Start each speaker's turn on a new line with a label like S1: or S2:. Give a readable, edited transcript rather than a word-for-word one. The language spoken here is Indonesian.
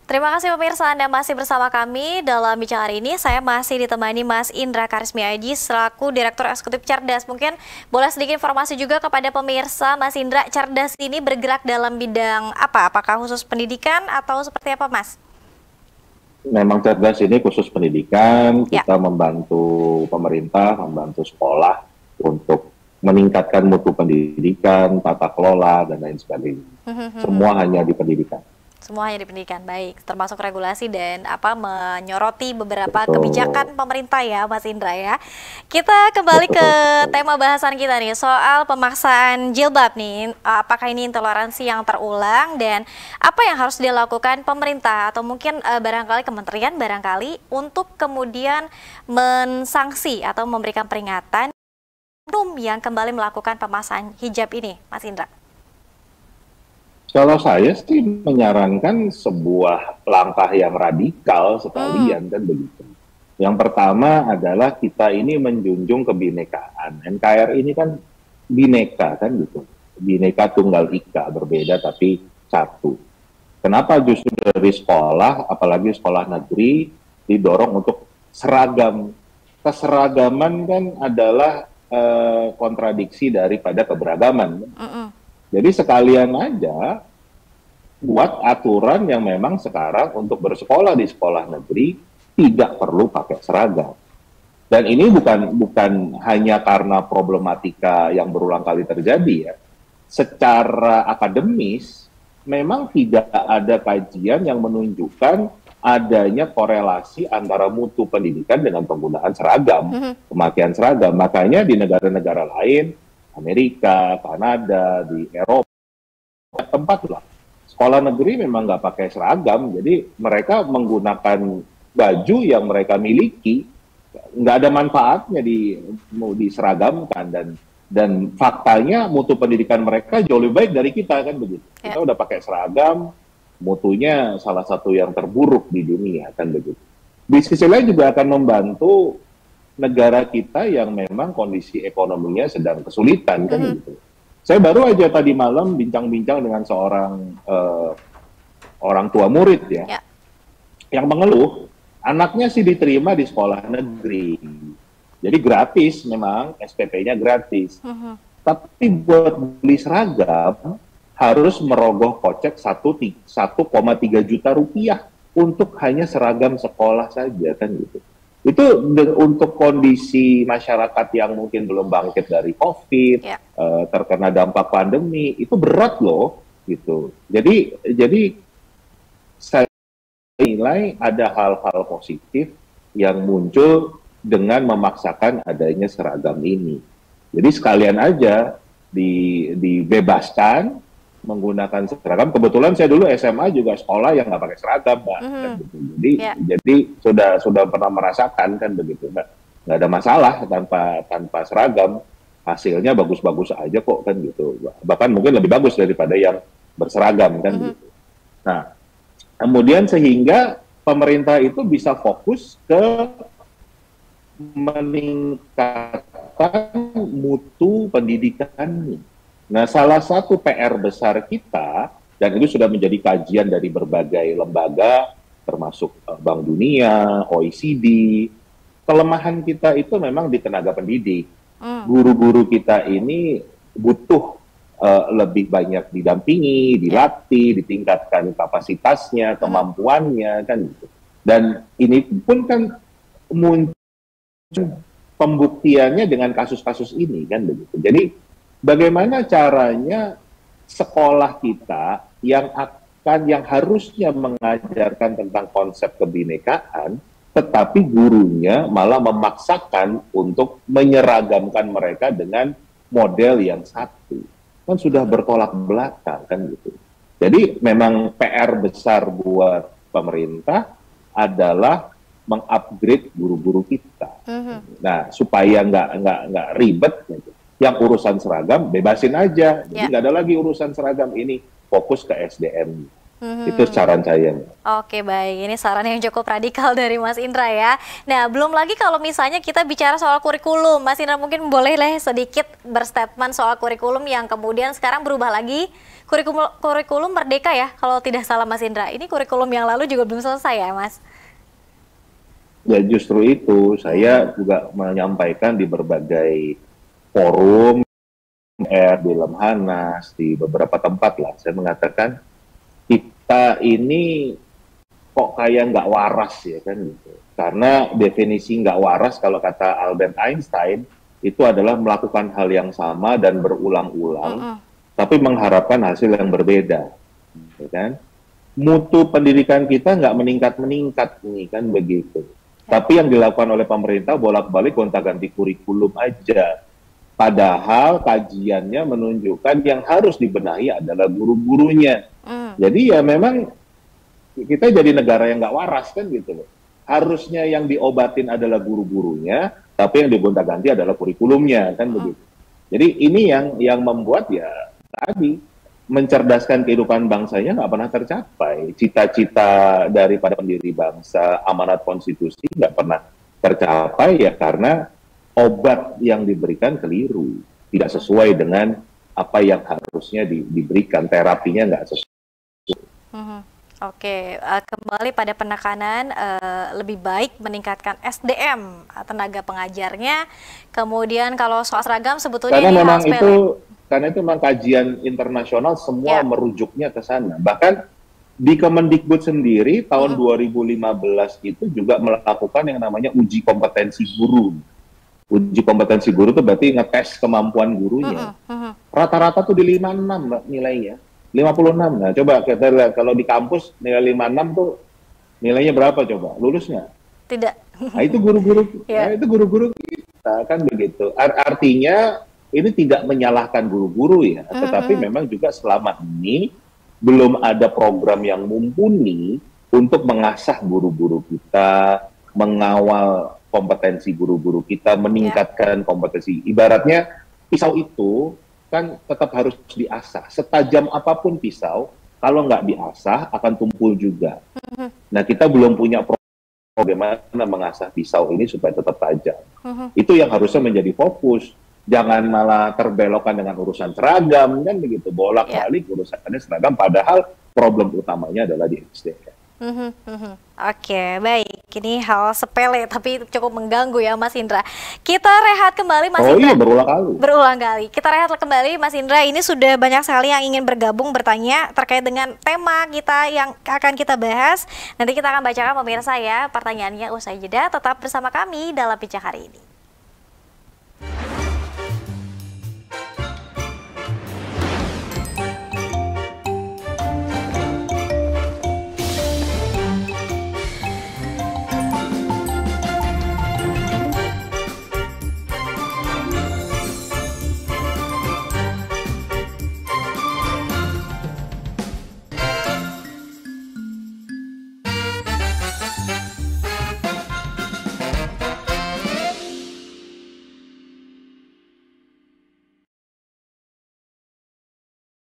S1: Terima kasih pemirsa, Anda masih bersama kami dalam bicara hari ini. Saya masih ditemani Mas Indra Karismi Aji selaku Direktur Eksekutif Cerdas. Mungkin boleh sedikit informasi juga kepada pemirsa, Mas Indra, Cerdas ini bergerak dalam bidang apa? Apakah khusus pendidikan atau seperti apa, Mas?
S2: Memang Cerdas ini khusus pendidikan,
S1: Ya.
S2: kita membantu pemerintah, membantu sekolah untuk meningkatkan mutu pendidikan, tata kelola, dan lain sebagainya. Semua hanya di pendidikan.
S1: Semuanya di pendidikan, baik, termasuk regulasi dan menyoroti beberapa
S2: Betul.
S1: kebijakan pemerintah ya, Mas Indra ya. Kita kembali ke
S2: Betul.
S1: tema bahasan kita nih, soal pemaksaan jilbab nih. Apakah ini intoleransi yang terulang dan apa yang harus dilakukan pemerintah atau mungkin barangkali kementerian barangkali untuk kemudian mensanksi atau memberikan peringatan yang kembali melakukan pemaksaan hijab ini, Mas Indra?
S2: Kalau saya sih menyarankan sebuah langkah yang radikal sekalian, kan begitu. Yang pertama adalah kita ini menjunjung kebinekaan. NKRI ini kan bineka kan gitu. Bineka Tunggal Ika, berbeda tapi satu. Kenapa justru dari sekolah, apalagi sekolah negeri, didorong untuk seragam? Keseragaman kan adalah kontradiksi daripada keberagaman. Jadi sekalian aja buat aturan yang memang sekarang untuk bersekolah di sekolah negeri tidak perlu pakai seragam. Dan ini bukan hanya karena problematika yang berulang kali terjadi ya. Secara akademis memang tidak ada kajian yang menunjukkan adanya korelasi antara mutu pendidikan dengan penggunaan seragam, pemakaian seragam. Makanya di negara-negara lain, Amerika, Kanada, di Eropa, tempat lah. Sekolah negeri memang nggak pakai seragam, jadi mereka menggunakan baju yang mereka miliki, nggak ada manfaatnya diseragamkan, dan faktanya mutu pendidikan mereka jauh lebih baik dari kita, kan begitu. Kita udah pakai seragam, mutunya salah satu yang terburuk di dunia, kan begitu. Di sisi lain juga akan membantu negara kita yang memang kondisi ekonominya sedang kesulitan, kan gitu. Saya baru aja tadi malam bincang-bincang dengan seorang orang tua murid ya, yang mengeluh anaknya sih diterima di sekolah negeri, jadi gratis, memang SPP-nya gratis, tapi buat beli seragam harus merogoh kocek 1,3 juta rupiah untuk hanya seragam sekolah saja, kan gitu. Itu untuk kondisi masyarakat yang mungkin belum bangkit dari COVID, terkena dampak pandemi, itu berat loh, gitu. Jadi saya nilai ada hal-hal positif yang muncul dengan memaksakan adanya seragam ini. Jadi sekalian aja dibebaskan menggunakan seragam. Kebetulan saya dulu SMA juga sekolah yang nggak pakai seragam, Mbak. Jadi sudah pernah merasakan, kan begitu, Mbak. Nggak ada masalah tanpa seragam, hasilnya bagus-bagus aja kok, kan gitu. Bahkan mungkin lebih bagus daripada yang berseragam, kan gitu. Nah, kemudian sehingga pemerintah itu bisa fokus ke meningkatkan mutu pendidikan. Nah, salah satu PR besar kita, dan itu sudah menjadi kajian dari berbagai lembaga, termasuk Bank Dunia, OECD, kelemahan kita itu memang di tenaga pendidik. Guru-guru kita ini butuh lebih banyak didampingi, dilatih, ditingkatkan kapasitasnya, kemampuannya, kan gitu. Dan ini pun kan muncul pembuktiannya dengan kasus-kasus ini, kan begitu. Jadi bagaimana caranya sekolah kita yang harusnya mengajarkan tentang konsep kebinekaan, tetapi gurunya malah memaksakan untuk menyeragamkan mereka dengan model yang satu. Kan sudah bertolak belakang, kan gitu. Jadi memang PR besar buat pemerintah adalah mengupgrade guru-guru kita. Nah, supaya nggak ribet gitu. Yang urusan seragam bebasin aja, jadi nggak ada lagi urusan seragam, ini fokus ke SDM. Itu saran saya.
S1: Oke, baik, ini saran yang cukup radikal dari Mas Indra ya. Nah, belum lagi kalau misalnya kita bicara soal kurikulum, Mas Indra mungkin boleh sedikit berstatement soal kurikulum yang kemudian sekarang berubah lagi kurikulum Merdeka ya, kalau tidak salah Mas Indra. Ini kurikulum yang lalu juga belum selesai ya, Mas?
S2: Ya justru itu saya juga menyampaikan di berbagai forum, di Lemhanas, di beberapa tempat lah. Saya mengatakan kita ini kok kayak nggak waras ya kan gitu. Karena definisi nggak waras kalau kata Albert Einstein itu adalah melakukan hal yang sama dan berulang-ulang, tapi mengharapkan hasil yang berbeda, ya kan? Mutu pendidikan kita nggak meningkat-meningkat nih kan begitu. Tapi yang dilakukan oleh pemerintah bolak-balik gonta-ganti kurikulum aja. Padahal kajiannya menunjukkan yang harus dibenahi adalah guru-gurunya. Jadi ya memang kita jadi negara yang nggak waras kan gitu loh. Harusnya yang diobatin adalah guru-gurunya, tapi yang digonta-ganti adalah kurikulumnya kan begitu. Jadi ini yang membuat ya tadi mencerdaskan kehidupan bangsanya nggak pernah tercapai. Cita-cita daripada pendiri bangsa, amanat konstitusi nggak pernah tercapai ya karena obat yang diberikan keliru, tidak sesuai dengan apa yang harusnya diberikan, terapinya nggak sesuai.
S1: Oke, kembali pada penekanan lebih baik meningkatkan SDM tenaga pengajarnya. Kemudian kalau soal seragam sebetulnya
S2: Karena
S1: ini hal
S2: memang
S1: sepele.
S2: itu memang kajian internasional semua
S1: Ya.
S2: merujuknya ke sana. Bahkan di Kemendikbud sendiri tahun 2015 itu juga melakukan yang namanya uji kompetensi guru. Uji kompetensi guru itu berarti ngetes kemampuan gurunya. Rata-rata tuh di 56 Mbak, nilainya. 56. Nah, coba kita lihat kalau di kampus nilai 56 tuh nilainya berapa coba? Lulus nggak?
S1: Tidak.
S2: Nah, itu guru-guru
S1: Ya.
S2: itu guru-guru kita kan begitu. Artinya ini tidak menyalahkan guru-guru ya, tetapi memang juga selama ini belum ada program yang mumpuni untuk mengasah guru-guru kita, mengawal kompetensi guru-guru kita, meningkatkan kompetensi. Ibaratnya pisau itu kan tetap harus diasah. Setajam apapun pisau, kalau nggak diasah akan tumpul juga. Nah, kita belum punya bagaimana mengasah pisau ini supaya tetap tajam. Itu yang harusnya menjadi fokus. Jangan malah terbelokkan dengan urusan seragam, kan begitu. Bolak-balik urusannya seragam, padahal problem utamanya adalah di SDM.
S1: Oke, baik. Ini hal sepele tapi cukup mengganggu ya Mas Indra. Kita rehat kembali Mas Indra.
S2: Iya, berulang kali.
S1: Berulang kali. Kita rehat kembali Mas Indra. Ini sudah banyak sekali yang ingin bergabung bertanya terkait dengan tema kita yang akan kita bahas. Nanti kita akan bacakan pemirsa ya pertanyaannya usai jeda. Tetap bersama kami dalam Bincang hari ini.